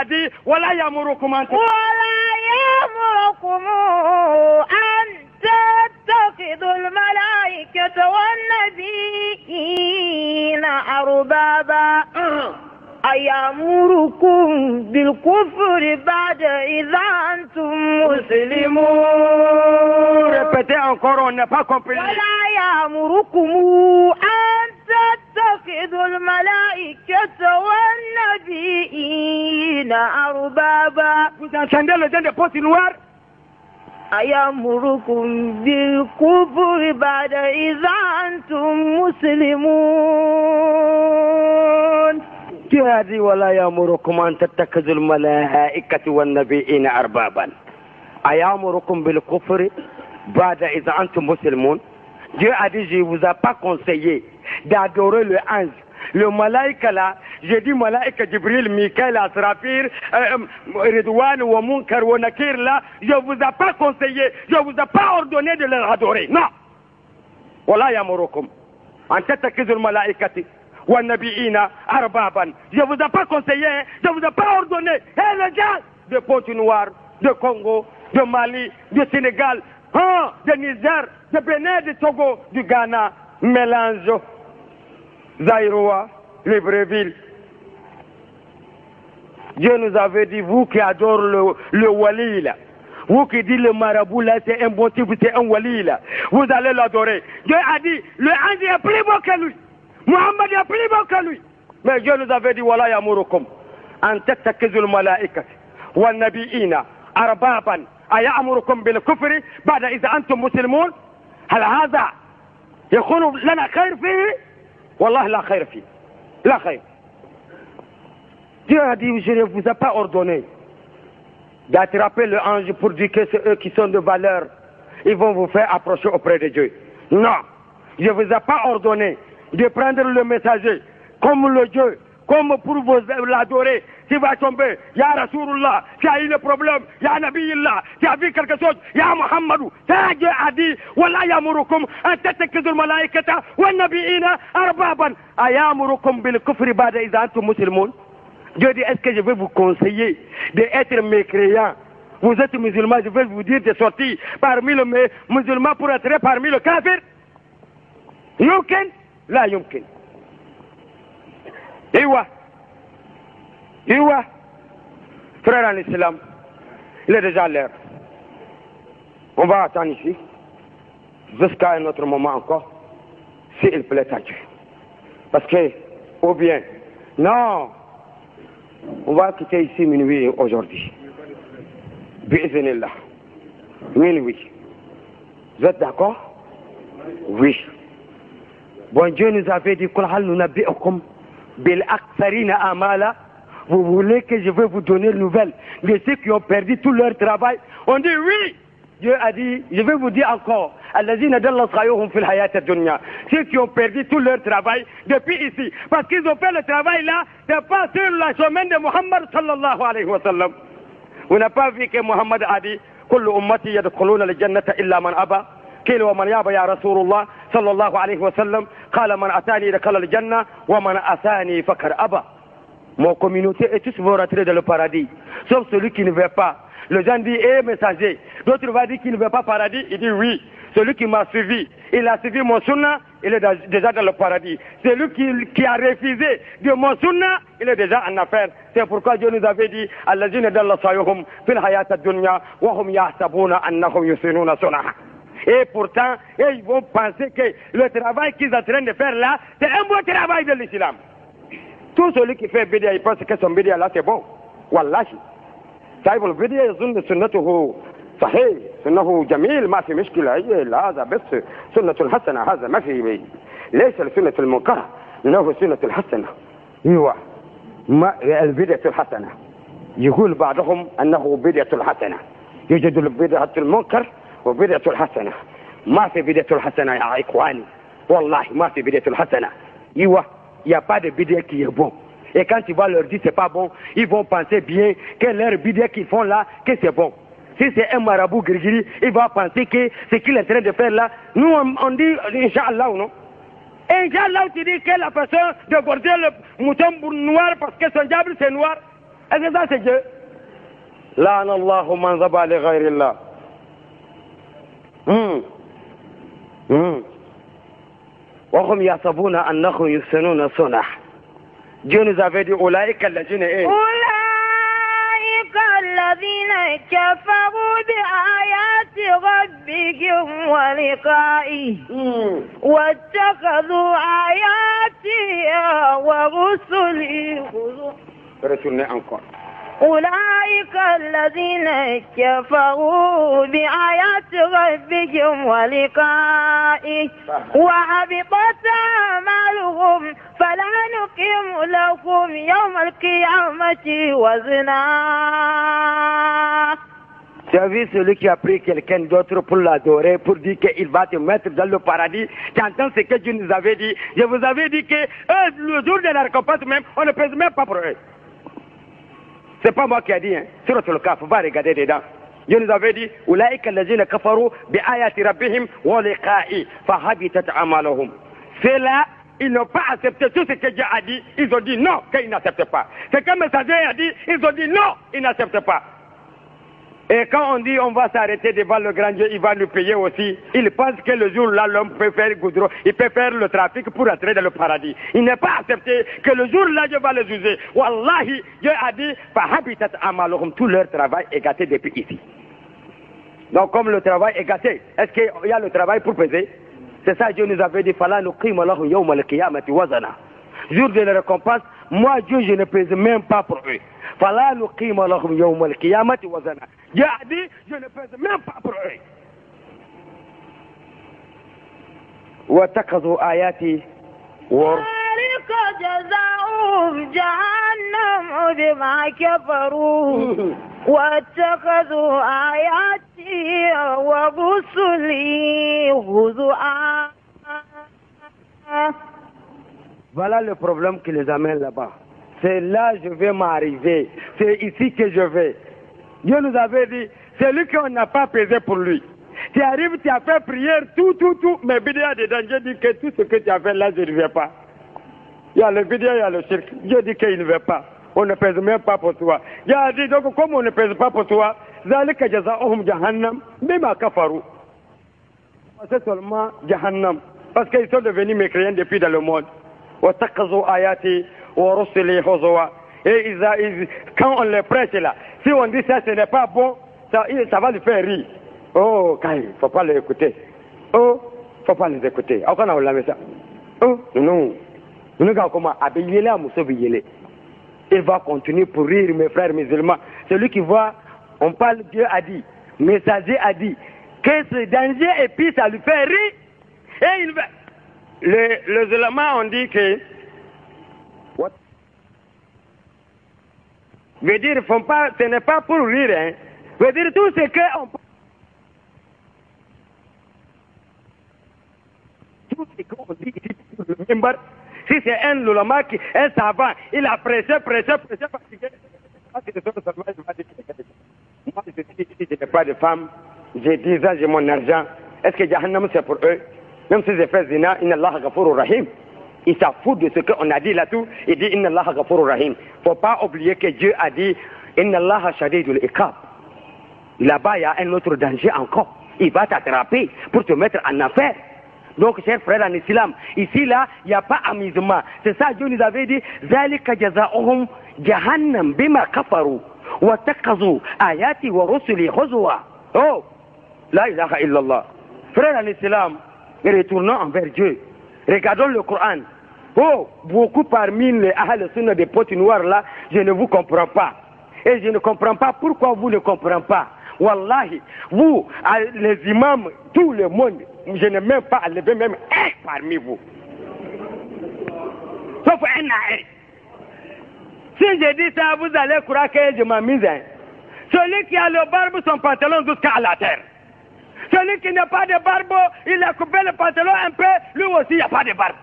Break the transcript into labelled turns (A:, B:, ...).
A: a dit, voilà yamurukum an
B: تتخذوا الملائكة والنبيين أربابا أيأمركم بالكفر بعد إذا أنتم مسلمون.
A: Répétez encore, on n'a pas compris.
B: ولا يأمركم أن تتخذوا الملائكة والنبيين أربابا.
A: Vous entendez le gens de poste noir?
B: أيأمركم بالكفر بعد إذا أنتم مسلمون.
A: Dieu a dit ولا يأمركم أن تتخذوا الملائكة والنبيين أربابا أيأمركم بالكفر بعد إذا أنتم مسلمون. Dieu a dit je vous ai pas conseillé d'adorer le ange, le malaïka là. J'ai dit malaïka Jibril, Mikaël, Asrafir, Ridwan ou Munkar ou Nakir là. Je vous ai pas conseillé, je vous ai pas ordonné de les adorer. Non. ولا يأمركم أن تتخذوا الملائكة والنبيين أربابا. Je vous ai pas conseillé, je vous ai pas ordonné. Et les gens de Pointe-Noire, de Congo, de Mali, de Sénégal, de Niger, de Bénin, de Togo, du Ghana, mélange, Zaïroa, Libreville. Dieu nous avait dit, vous qui adorez le wali là, vous qui dites le marabout là, c'est un bon type, c'est un wali là, vous allez l'adorer. Dieu a dit, le ange est plus beau que lui. Mohammed est plus beau que lui. Mais Dieu nous avait dit, voilà yamurukum, an tattakizul mala'ikat, wa nabi'ina, arbaban, ayamurukum bil kufri, ba'da iza antum muslimun. هل هذا يكون لنا خير فيه؟ والله لا خير فيه. لا خير. Dieu a dit, je ne vous ai pas ordonné d'attraper le ange pour dire que c'est eux qui sont de valeur. Ils vont vous faire approcher auprès de Dieu. Non. Je ne vous ai pas ordonné de prendre le messager comme le Dieu, comme pour vous l'adorer. Tu vas tomber, Ya Rasulullah, tu as eu le problème, Ya Nabiillah, tu as vu quelque chose, Ya Muhammadou. Ça Dieu a dit, Wallah yamurukum, an tattakizul malaikata, wa nabiina arbaban, ayamurukum bil kufri ba'da idha antum muslimun. Dieu dit, est-ce que je vais vous conseiller d'être mécréant? Vous êtes musulman, je vais vous dire de sortir parmi les musulmans pour entrer parmi les kafirs. Yumkin? La yumkin. Iwa. Iwa. Frère en islam, il est déjà l'heure. On va attendre ici, jusqu'à un autre moment encore, s'il plaît à Dieu. Parce que, ou bien, non, on va quitter ici minuit aujourd'hui. Bi'idhnillah. Minuit. Vous êtes d'accord? Oui. Bon Dieu nous avait dit, Qul hal nunabbi'ukum bil aktharina amala. Vous voulez que je vais vous donner une nouvelle de ceux qui ont perdu tout leur travail? On dit oui. Dieu a dit, je vais vous dire encore, allazina dalla sa'yuhum fil hayat ad-dunya. Ceux qui ont perdu tout leur travail depuis ici. Parce qu'ils ont fait le travail là, c'est pas sur le chemin de Muhammad sallallahu alayhi wa sallam. On n'a pas vu que Muhammad a dit, kullu ummati yadkhuluna al-jannata illa man aba. قيل ومن يابى يا رسول الله صلى الله عليه وسلم قال من أتاني دخل الجنة ومن أتاني فقد أبى. Mon communauté et tous vont rentrer dans le paradis, sauf celui qui ne veut pas. Le gens dit, eh messager, l'autre va dire qu'il ne veut pas paradis, il dit oui. Celui qui m'a suivi, il a suivi mon sunna, il est déjà dans le paradis. Celui qui a refusé de mon sunna, il est déjà en affaire. C'est pourquoi Dieu nous avait dit, allazina dalla sa'yuhum fil hayat ad-dunya wa hum yahsabuna annahum yusinuna sunna. Et pourtant, ils vont penser que le travail qu'ils sont en train de faire là, c'est un bon travail de l'islam. Tout celui qui fait bidia, il pense que son bidia là c'est bon. Wallahi. صاحب البدية يظن سنته صحيح، سنه جميل ما في مشكلة، لا هذا بس سنة الحسنة، هذا ما في، ليس السنة المنكرة، إنه سنة الحسنة. ايوه ما البدعة الحسنة. يقول بعضهم أنه بدعة الحسنة. يوجد البدعة المنكر وبدعة الحسنة. ما في بدعة الحسنة يا إخواني، والله ما في بدعة الحسنة. ايوه il n'y a pas de bid'a qui est bon. Et quand tu vas leur dire c'est pas bon, ils vont penser bien que leur bid'a qu'ils font là, que c'est bon. Si c'est un marabout grigiri, il va penser que ce qu'il est en train de faire là, nous on dit Inch'Allah ou non? Inch'Allah tu dis que la personne de border le mouton noir parce que son diable c'est noir. Est-ce que ça c'est Dieu? La'ana Allahu man zaba li ghayrillah. Wa hum yasabuna annahum yuhsinuna sunah. Dieu nous avait dit Oulaïka alladhina
B: الذين كفروا بآيات ربهم ولقائه واتخذوا آياتي ورسلي هزوا. أولئك الذين كفروا بآيات ربهم ولقائه وحبطت أعمالهم فلا نقيم لكم يوم القيامة وزنا.
A: Tu as vu celui qui a pris quelqu'un d'autre pour l'adorer, pour dire qu'il va te mettre dans le paradis. Tu entends ce que Dieu nous avait dit. Je vous avais dit que le jour de la récompense même, on ne pèse même pas pour eux. C'est pas moi qui ai dit, hein. Sur le cas, faut pas regarder dedans. Dieu nous avait dit, Oulaïka allazina kafaru bi ayati rabbihim wa liqa'i fa habitat a'maluhum. C'est là, ils n'ont pas accepté tout ce que Dieu a dit. Ils ont dit non, qu'ils n'acceptent pas. Ce que le messager a dit, ils ont dit non, ils n'acceptent pas. Et quand on dit on va s'arrêter devant le grand Dieu, il va nous payer aussi. Il pense que le jour-là, l'homme peut faire goudron, il peut faire le trafic pour entrer dans le paradis. Il n'est pas accepté que le jour-là, Dieu va le juger. Wallahi, Dieu a dit, fahabitat amalohum, tout leur travail est gâté depuis ici. Donc comme le travail est gâté, est-ce qu'il y a le travail pour peser? C'est ça Dieu nous avait dit, fala nuqima lahum yawma al-qiyamati wazana. Jour de la récompense, moi Dieu je ne pèse même pas pour eux. Fala nuqima lahum yawma al-qiyamati wazana. Dieu a dit, je ne pèse même pas pour eux. Wa takazu ayati wa
B: ذلك جزاؤهم جهنم بما كفروا واتخذوا آياتي ورسلي هزوا.
A: Voilà le problème qui les amène là-bas. C'est là que je vais m'arriver. C'est ici que je vais. Dieu nous avait dit, c'est lui qu'on n'a pas pesé pour lui. Tu arrives, tu as fait prière, tout, mais il y a des dangers, Dieu dit que tout ce que tu as fait là, je ne vais pas. Il y a le bidéo, il y a le shirk. Dieu dit qu'il ne veut pas. On ne pèse même pas pour toi. Dieu a dit, donc comme on ne pèse pas pour toi, zalika jazaohum jahannam bima kafaru. C'est seulement jahannam. Parce qu'ils sont devenus mécréants depuis dans le monde. Wa takazu ayati wa rusuli huzwa. Et quand on les prêche là, si on dit ça, ce n'est pas bon, ça va lui faire rire. Oh, il ne faut pas les écouter. Oh, il ne faut pas les écouter. Oh, non. Il va continuer pour rire, mes frères musulmans. Celui qui voit, on parle, Dieu a dit, messager a dit, que ce danger et puis ça lui fait rire. Et il va. Les éléments ont dit que. What? Veut dire, ce n'est pas pour rire, hein. Veut dire tout ce qu'on. Tout ce qu'on dit ici sur le minbar. Si c'est un ulama, un savant, il a prêché, parce que moi, je dis, si je n'ai pas de femme, j'ai 10 ans, j'ai mon argent. Est-ce que Jahannam, c'est pour eux? Même si j'ai fait zina, inna Allah ghafurur rahim. Il s'en fout de ce qu'on a dit là-tout. Il dit, inna Allah ghafurur rahim. Faut pas oublier que Dieu a dit, inna Allah shadidul iqab. Là-bas, il y a un autre danger encore. Il va t'attraper pour te mettre en affaire. Donc, chers frères en islam, ici, là, il n'y a pas amusement. C'est ça, Dieu nous avait dit, zalika jazaohum jahannam bima kafaru wa takazu ayati wa rusuli huzwa. Oh, la ilaha illallah. Frères en islam, retournons envers Dieu. Regardons le Coran. Oh, beaucoup parmi les Ahl Sunna des potes noirs là, je ne vous comprends pas. Et je ne comprends pas pourquoi vous ne comprenez pas. Wallahi, vous, les imams, tout le monde, je n'ai même pas enlevé même un parmi vous. Sauf un naïf. Si je dis ça, vous allez croire que je m'amuse. Celui qui a le barbe, son pantalon jusqu'à la terre. Celui qui n'a pas de barbe, il a coupé le pantalon un peu, lui aussi il n'y a pas de barbe.